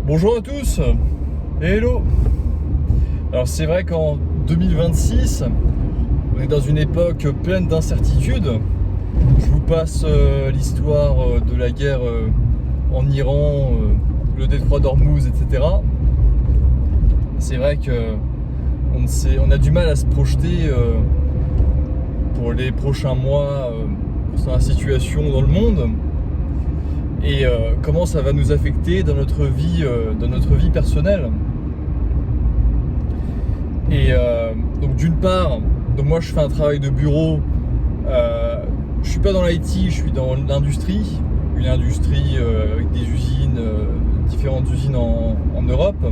Bonjour à tous, hello. Alors c'est vrai qu'en 2026, on est dans une époque pleine d'incertitudes. Je vous passe l'histoire de la guerre en Iran, le détroit d'Ormuz, etc. C'est vrai que on a du mal à se projeter pour les prochains mois sur la situation dans le monde et comment ça va nous affecter dans notre vie personnelle. Et donc d'une part, donc moi je fais un travail de bureau, je suis pas dans l'IT, je suis dans l'industrie, une industrie avec des usines, différentes usines en Europe.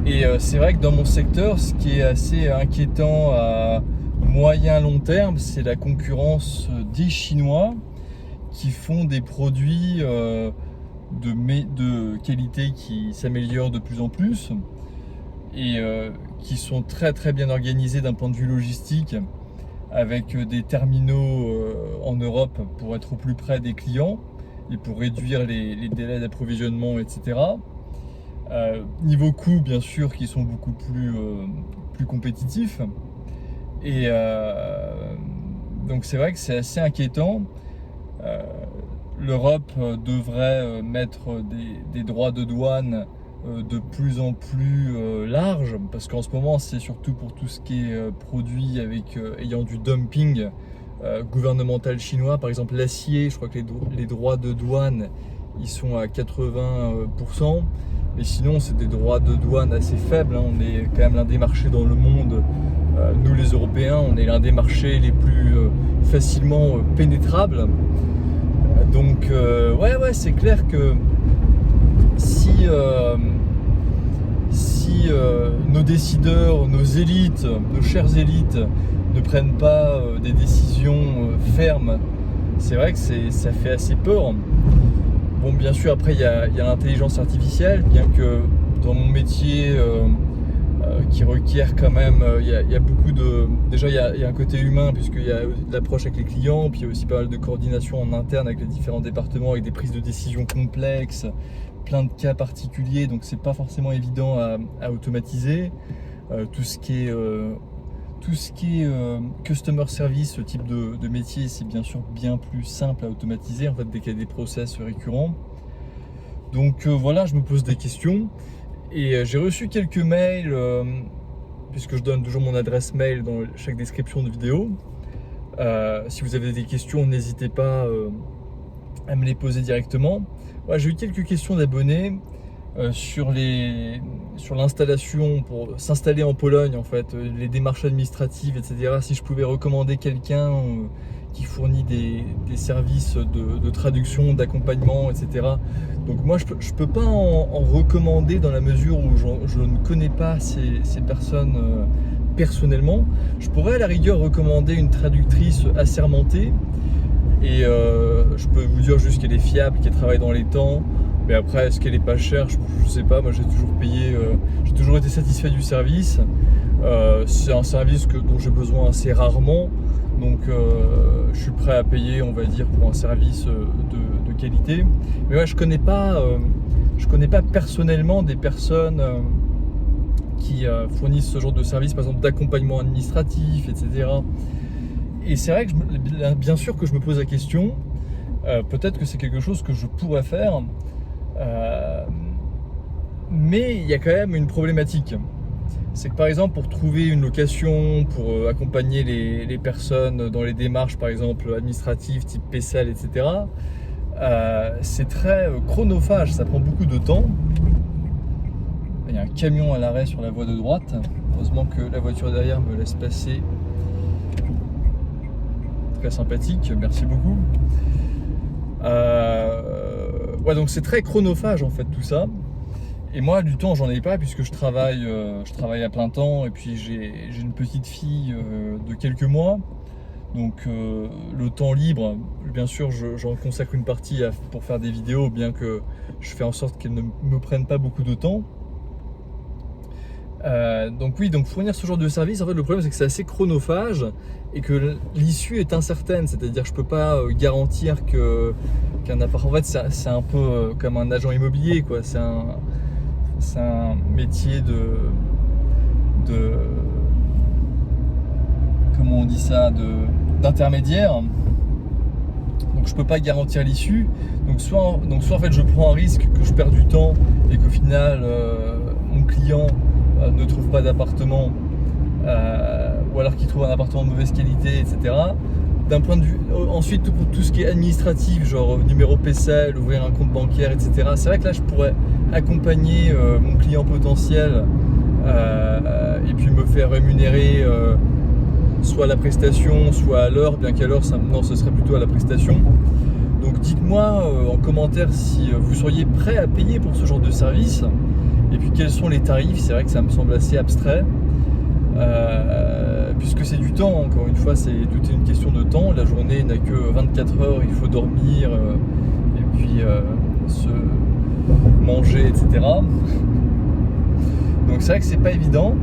Et c'est vrai que dans mon secteur, ce qui est assez inquiétant à moyen long terme, c'est la concurrence des Chinois qui font des produits de qualité qui s'améliorent de plus en plus et qui sont très très bien organisés d'un point de vue logistique, avec des terminaux en Europe pour être au plus près des clients et pour réduire les délais d'approvisionnement, etc. Niveau coût, bien sûr, qui sont beaucoup plus compétitifs. Et donc c'est vrai que c'est assez inquiétant. L'Europe devrait mettre des droits de douane de plus en plus larges, parce qu'en ce moment c'est surtout pour tout ce qui est produit ayant du dumping gouvernemental chinois. Par exemple l'acier, je crois que les droits de douane ils sont à 80%, mais sinon c'est des droits de douane assez faibles, hein. On est quand même l'un des marchés dans le monde, nous les Européens, on est l'un des marchés les plus facilement pénétrables. Donc ouais, c'est clair que si nos décideurs, nos élites, nos chères élites ne prennent pas des décisions fermes, c'est vrai que ça fait assez peur. Bon, bien sûr, après il y a l'intelligence artificielle, bien que dans mon métier qui requiert quand même, il y a beaucoup de... Déjà il y a un côté humain, puisqu'il y a l'approche avec les clients, puis il y a aussi pas mal de coordination en interne avec les différents départements, avec des prises de décision complexes, plein de cas particuliers, donc c'est pas forcément évident à automatiser. Tout ce qui est customer service, ce type de métier, c'est bien sûr bien plus simple à automatiser, en fait, dès qu'il y a des process récurrents. Donc voilà, je me pose des questions. Et j'ai reçu quelques mails, puisque je donne toujours mon adresse mail dans chaque description de vidéo. Si vous avez des questions, n'hésitez pas à me les poser directement. Ouais, j'ai eu quelques questions d'abonnés sur l'installation, pour s'installer en Pologne, en fait, les démarches administratives, etc. Si je pouvais recommander quelqu'un qui fournit des services de traduction, d'accompagnement, etc. Donc moi je peux pas en recommander, dans la mesure où je ne connais pas ces personnes personnellement. Je pourrais à la rigueur recommander une traductrice assermentée, et je peux vous dire juste qu'elle est fiable, qu'elle travaille dans les temps. Mais après, est-ce qu'elle est pas chère? Je sais pas. Moi, j'ai toujours payé, j'ai toujours été satisfait du service. C'est un service dont j'ai besoin assez rarement, donc je suis prêt à payer, on va dire, pour un service de qualité. Mais ouais, je connais pas personnellement des personnes qui fournissent ce genre de service, par exemple d'accompagnement administratif, etc. Et c'est vrai que bien sûr que je me pose la question, peut-être que c'est quelque chose que je pourrais faire, mais il y a quand même une problématique. C'est que par exemple, pour trouver une location, pour accompagner les personnes dans les démarches, par exemple administratives, type PCL, etc., c'est très chronophage, ça prend beaucoup de temps. Il y a un camion à l'arrêt sur la voie de droite, heureusement que la voiture derrière me laisse passer. Très sympathique, merci beaucoup. Ouais, donc c'est très chronophage en fait tout ça. Et moi du temps j'en ai pas, puisque je travaille à plein temps, et puis j'ai une petite fille de quelques mois. Donc le temps libre, bien sûr j'en consacre une partie pour faire des vidéos, bien que je fais en sorte qu'elles ne me prennent pas beaucoup de temps. Donc oui, donc fournir ce genre de service, en fait le problème c'est que c'est assez chronophage et que l'issue est incertaine, c'est-à-dire que je peux pas garantir qu'un appart, en fait c'est un peu comme un agent immobilier quoi, c'est un métier de comment on dit ça, d'intermédiaire. Donc je peux pas garantir l'issue. Donc soit en fait je prends un risque que je perds du temps et qu'au final mon client ne trouve pas d'appartement ou alors qu'il trouve un appartement de mauvaise qualité, etc. D'un point de vue, ensuite pour tout ce qui est administratif, genre numéro PCL, ouvrir un compte bancaire, etc. C'est vrai que là je pourrais accompagner mon client potentiel et puis me faire rémunérer soit à la prestation, soit à l'heure, bien qu'à l'heure, non, ce serait plutôt à la prestation. Donc dites-moi en commentaire si vous seriez prêt à payer pour ce genre de service, et puis quels sont les tarifs. C'est vrai que ça me semble assez abstrait, puisque c'est du temps, encore une fois, tout est une question de temps. La journée n'a que 24 heures, il faut dormir, et puis se manger, etc. Donc c'est vrai que c'est pas évident.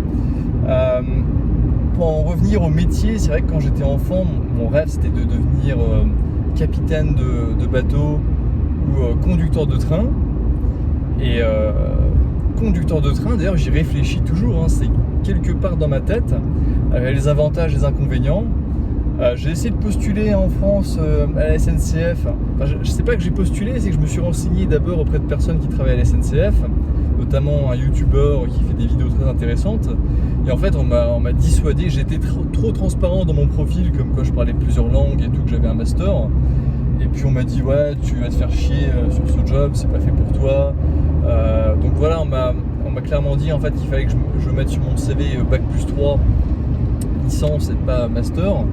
Pour en revenir au métier, c'est vrai que quand j'étais enfant, mon rêve c'était de devenir capitaine de bateau ou conducteur de train. Et conducteur de train, d'ailleurs j'y réfléchis toujours, c'est quelque part dans ma tête, les avantages et les inconvénients. J'ai essayé de postuler en France à la SNCF. Enfin, je sais pas que j'ai postulé, c'est que je me suis renseigné d'abord auprès de personnes qui travaillent à la SNCF, notamment un youtubeur qui fait des vidéos très intéressantes. Et en fait, on m'a dissuadé, j'étais trop transparent dans mon profil, comme quoi je parlais plusieurs langues et tout, que j'avais un master. Et puis on m'a dit, ouais, tu vas te faire chier sur ce job, c'est pas fait pour toi. Donc voilà, on m'a clairement dit en fait qu'il fallait que je mette sur mon CV Bac plus 3, licence et pas master.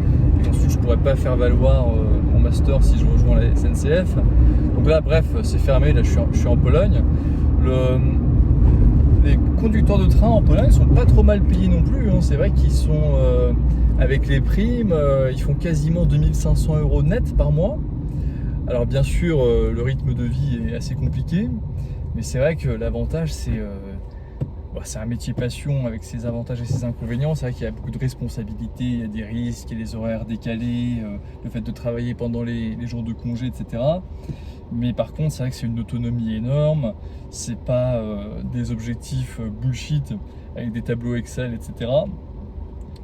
Et ensuite, je pourrais pas faire valoir mon master si je rejoins la SNCF. Donc là, bref, c'est fermé, là je suis en Pologne. Les conducteurs de train en Pologne sont pas trop mal payés non plus, C'est vrai qu'ils sont, avec les primes, ils font quasiment 2500 € net par mois. Alors bien sûr, le rythme de vie est assez compliqué, mais c'est vrai que l'avantage c'est un métier passion avec ses avantages et ses inconvénients. C'est vrai qu'il y a beaucoup de responsabilités, il y a des risques, il y a les horaires décalés, le fait de travailler pendant les jours de congé, etc. Mais par contre, c'est vrai que c'est une autonomie énorme, c'est pas des objectifs bullshit avec des tableaux Excel, etc.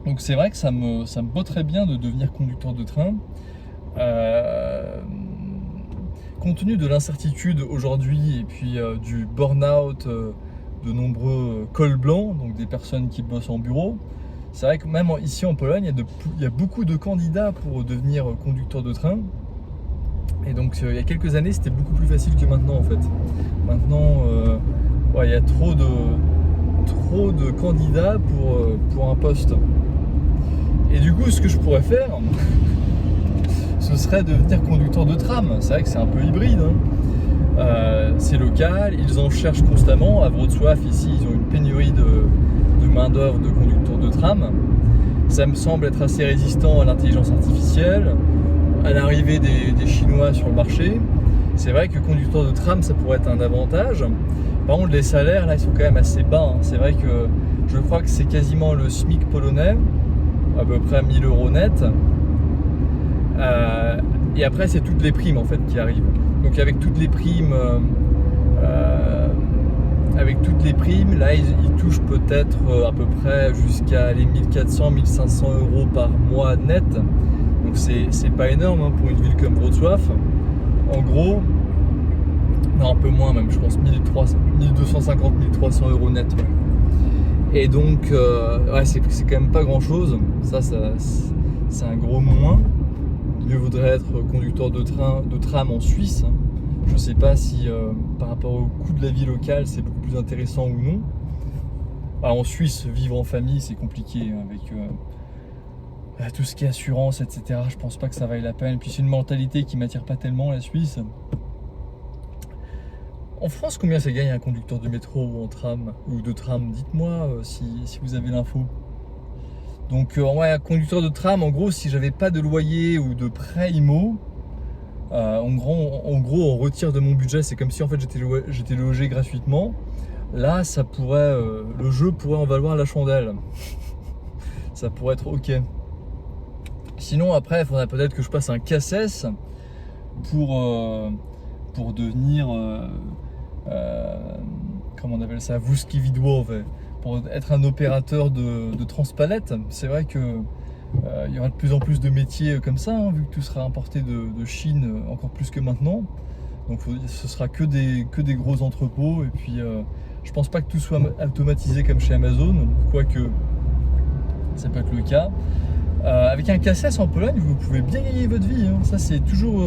Donc c'est vrai que ça me botterait bien de devenir conducteur de train. Compte tenu de l'incertitude aujourd'hui et puis du burn-out de nombreux cols blancs, donc des personnes qui bossent en bureau, c'est vrai que même ici en Pologne, il y a beaucoup de candidats pour devenir conducteur de train. Et donc il y a quelques années, c'était beaucoup plus facile que maintenant en fait. Maintenant, il y a trop de candidats pour un poste. Et du coup, ce que je pourrais faire, ce serait devenir conducteur de tram. C'est vrai que c'est un peu hybride. C'est local, ils en cherchent constamment. À Wrocław, ici, ils ont une pénurie de main-d'œuvre de conducteurs de tram. Ça me semble être assez résistant à l'intelligence artificielle, à l'arrivée des Chinois sur le marché. C'est vrai que conducteur de tram, ça pourrait être un avantage. Par contre, les salaires, là, ils sont quand même assez bas. C'est vrai que je crois que c'est quasiment le SMIC polonais, à peu près 1000 € net. Et après, c'est toutes les primes en fait qui arrivent. Donc avec toutes les primes, là, ils touchent peut-être à peu près jusqu'à les 1400-1500 € par mois net. Donc c'est pas énorme pour une ville comme Wrocław. En gros, non, un peu moins même, je pense 1250-1300 € net. Ouais. Et donc, c'est quand même pas grand-chose. Ça c'est un gros moins. Mieux vaudrait être conducteur de tram en Suisse. Je sais pas si par rapport au coût de la vie locale, c'est beaucoup plus intéressant ou non. En Suisse, vivre en famille, c'est compliqué avec tout ce qui est assurance, etc. Je pense pas que ça vaille la peine. Puis c'est une mentalité qui m'attire pas tellement, la Suisse. En France, combien ça gagne un conducteur de métro ou en tram ou de tram? Dites-moi si vous avez l'info. Donc un conducteur de tram, en gros, si j'avais pas de loyer ou de prêt IMO, en gros, on retire de mon budget. C'est comme si en fait j'étais logé gratuitement. là ça pourrait, le jeu pourrait en valoir la chandelle. Ça pourrait être ok. Sinon après il faudrait peut-être que je passe un CACES pour devenir comment on appelle ça, wózki widłowe, pour être un opérateur de transpalette. C'est vrai que il y aura de plus en plus de métiers comme ça, hein, vu que tout sera importé de Chine encore plus que maintenant. Donc ce sera que des gros entrepôts, et puis je pense pas que tout soit automatisé comme chez Amazon, quoique ça peut être le cas. Avec un CACES en Pologne, vous pouvez bien gagner votre vie, hein. Ça c'est toujours,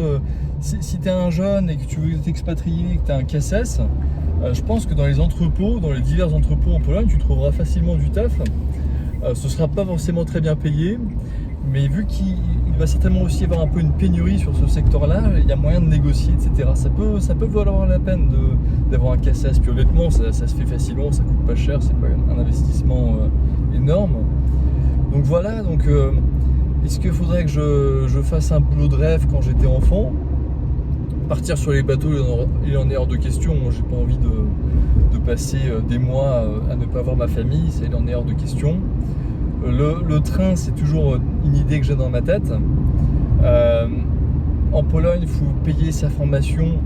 si tu es un jeune et que tu veux t'expatrier et que tu as un CACES, je pense que dans les entrepôts, dans les divers entrepôts en Pologne, tu trouveras facilement du taf. Ce ne sera pas forcément très bien payé, mais vu qu'il va certainement aussi y avoir un peu une pénurie sur ce secteur-là, il y a moyen de négocier, etc. Ça peut valoir la peine d'avoir un CACES. Puis honnêtement, ça se fait facilement, ça coûte pas cher, c'est pas un investissement énorme. Donc voilà, donc est-ce qu'il faudrait que je fasse un boulot de rêve quand j'étais enfant? Partir sur les bateaux, il en est hors de question. Moi, j'ai pas envie de passer des mois à ne pas voir ma famille, ça il en est hors de question. Le train, c'est toujours une idée que j'ai dans ma tête. En Pologne, il faut payer sa formation.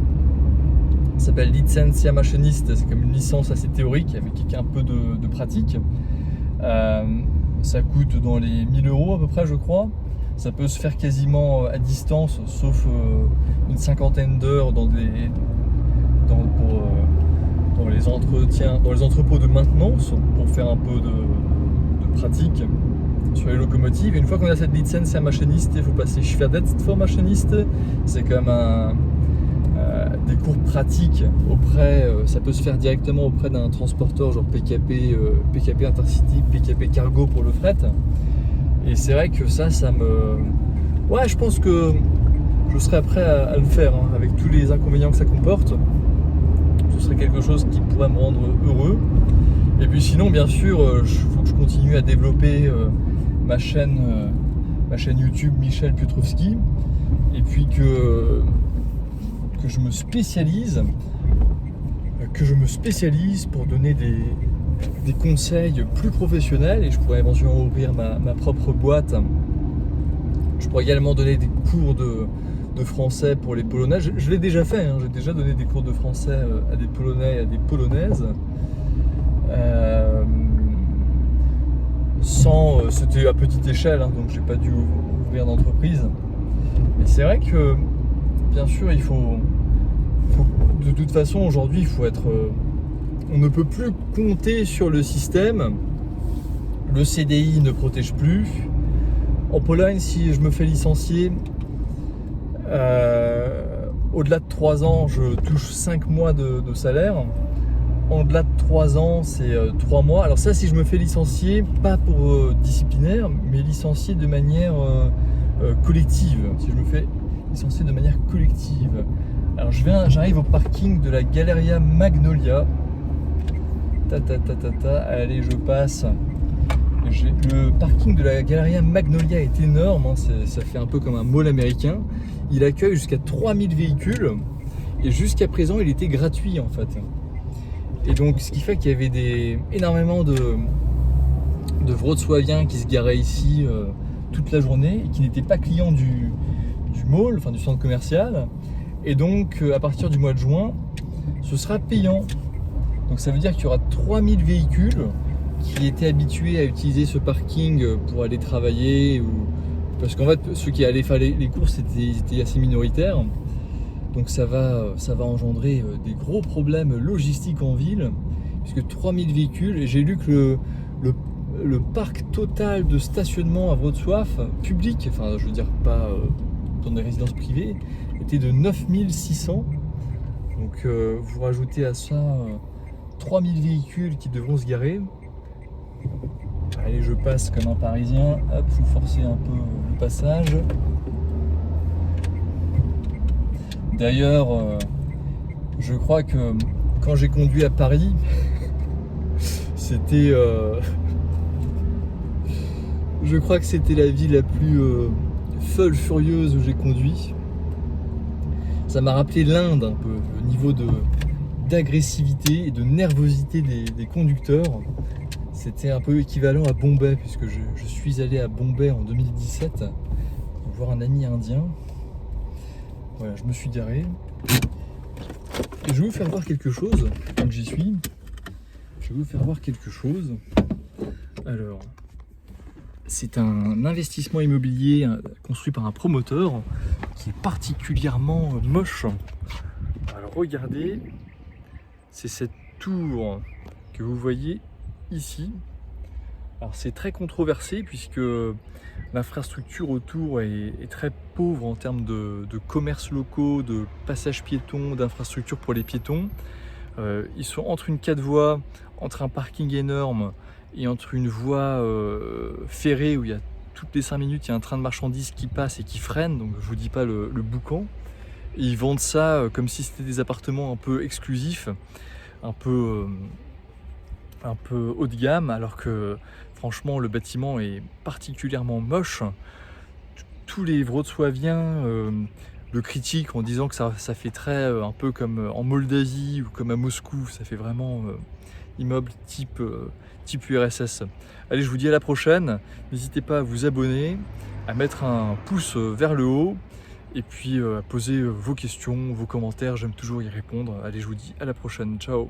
Ça s'appelle Licencja Maszynista, c'est comme une licence assez théorique avec un peu de pratique. Ça coûte dans les 1000 € à peu près, je crois. Ça peut se faire quasiment à distance, sauf une cinquantaine d'heures dans les entretiens, dans les entrepôts de maintenance, pour faire un peu de pratique sur les locomotives. Et une fois qu'on a cette licence à machiniste, il faut passer Świadectwo Maszyniste. C'est comme des cours pratiques auprès, ça peut se faire directement auprès d'un transporteur genre PKP, PKP Intercity, PKP Cargo pour le fret. Et c'est vrai que ça me... Ouais, je pense que je serais prêt à le faire, hein, avec tous les inconvénients que ça comporte. Ce serait quelque chose qui pourrait me rendre heureux. Et puis sinon, bien sûr, il faut que je continue à développer ma chaîne YouTube Michel Piotrowski. Et puis que je me spécialise pour donner des conseils plus professionnels, et je pourrais éventuellement ouvrir ma propre boîte. Je pourrais également donner des cours de français pour les Polonais. Je l'ai déjà fait, hein, j'ai déjà donné des cours de français à des Polonais et à des Polonaises. C'était à petite échelle, hein, donc j'ai pas dû ouvrir d'entreprise. Mais c'est vrai que, bien sûr, il faut de toute façon, aujourd'hui, il faut être... on ne peut plus compter sur le système. Le CDI ne protège plus. En Pologne, si je me fais licencier, au-delà de 3 ans, je touche 5 mois de salaire. Au-delà de 3 ans, c'est 3 mois. Alors ça, si je me fais licencier, pas pour disciplinaire, mais licencier de manière collective. Si je me fais licencier de manière collective. Alors j'arrive au parking de la Galeria Magnolia. Allez, je passe. Le parking de la Galeria Magnolia est énorme, hein, ça fait un peu comme un mall américain. Il accueille jusqu'à 3000 véhicules, et jusqu'à présent il était gratuit en fait. Et donc ce qui fait qu'il y avait énormément de Wrocławiens qui se garaient ici toute la journée et qui n'étaient pas clients du mall, enfin du centre commercial. Et donc à partir du mois de juin, ce sera payant. Donc ça veut dire qu'il y aura 3000 véhicules qui étaient habitués à utiliser ce parking pour aller travailler, parce qu'en fait ceux qui allaient faire les courses étaient assez minoritaires. Donc ça va engendrer des gros problèmes logistiques en ville, puisque 3000 véhicules, et j'ai lu que le parc total de stationnement à Wrocław, public, enfin je veux dire pas dans des résidences privées, était de 9600. Donc vous rajoutez à ça 3000 véhicules qui devront se garer. Allez, je passe comme un Parisien, hop, faut forcer un peu le passage. D'ailleurs, je crois que quand j'ai conduit à Paris, c'était... je crois que c'était la ville la plus folle, furieuse où j'ai conduit. Ça m'a rappelé l'Inde un peu, le niveau d'agressivité et de nervosité des conducteurs. C'était un peu équivalent à Bombay, puisque je suis allé à Bombay en 2017 pour voir un ami indien. Voilà, je me suis garé. Et je vais vous faire voir quelque chose, tant que j'y suis. Je vais vous faire voir quelque chose. Alors, c'est un investissement immobilier construit par un promoteur qui est particulièrement moche. Alors regardez, c'est cette tour que vous voyez ici. Alors c'est très controversé puisque l'infrastructure autour est très pauvre en termes de commerces locaux, de passages piétons, d'infrastructures pour les piétons. Ils sont entre une 4 voies, entre un parking énorme et entre une voie ferrée où il y a toutes les 5 minutes il y a un train de marchandises qui passe et qui freine, donc je vous dis pas le boucan. Et ils vendent ça comme si c'était des appartements un peu exclusifs, un peu haut de gamme, alors que franchement le bâtiment est particulièrement moche. Tous les Wrocławiens le critiquent en disant que ça fait très un peu comme en Moldavie ou comme à Moscou, ça fait vraiment immeuble type URSS. Allez, je vous dis à la prochaine, n'hésitez pas à vous abonner, à mettre un pouce vers le haut et puis à poser vos questions, vos commentaires, j'aime toujours y répondre. Allez, je vous dis à la prochaine, ciao.